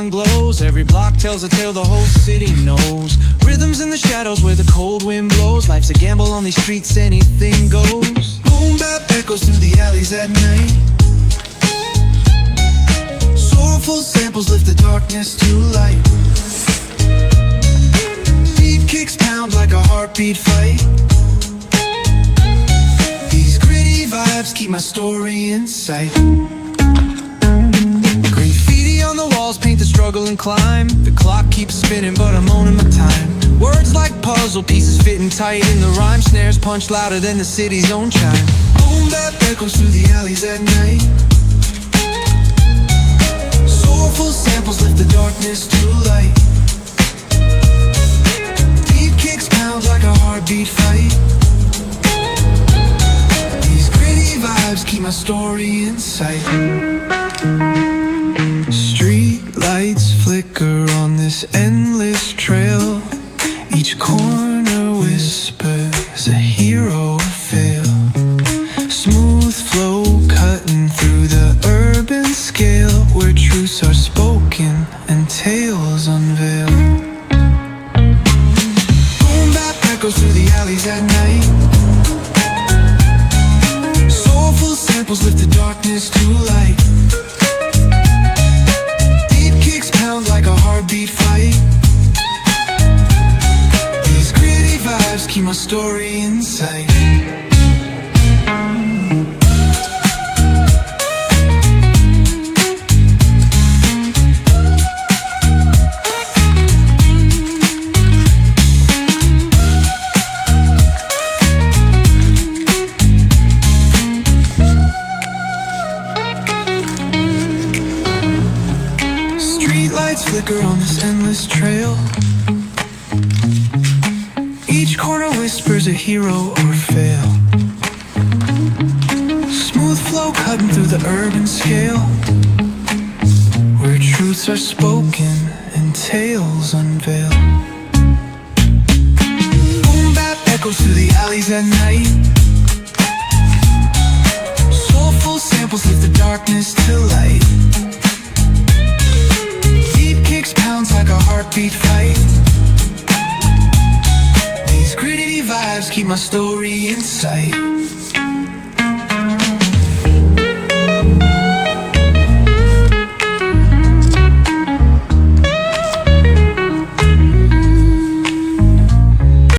neon glows. Every block tells a tale the whole city knows. Rhythms in the shadows where the cold wind blows. Life's a gamble on these streets, anything goes. Boom bap echoes through the alleys at night. Soulful samples lift the darkness to light. Beat kicks pound like a heartbeat fight. These gritty vibes keep my story in sight. Graffiti on the walls paint the struggle and climb. The clock keeps spinning but I'm owning my time. Words like puzzle pieces fitting tight in the rhyme. Snares punch louder than the city's own chime. Boom bap echoes through the alleys at night. Soulful samples lift the darkness to light. Beat kicks pound like a heartbeat fight. These gritty vibes keep my story in sight. Street lights flicker on this endless trail. Each corner whispers a hero fail. Smooth flow cutting through the urban scale, where truths are spoken and tales unveil. Boom bap echoes through the alleys at night. Soulful samples lift the darkness to light. Beat kicks pound like a heartbeat fight. These gritty vibes keep my story in sight. Lights flicker on this endless trail. Each corner whispers a hero or fail. Smooth flow cutting through the urban scale, where truths are spoken and tales unveil. Boom bap echoes through the alleys at night. Soulful samples lift the darkness to light. Pounds like a heartbeat fight. These gritty vibes keep my story in sight.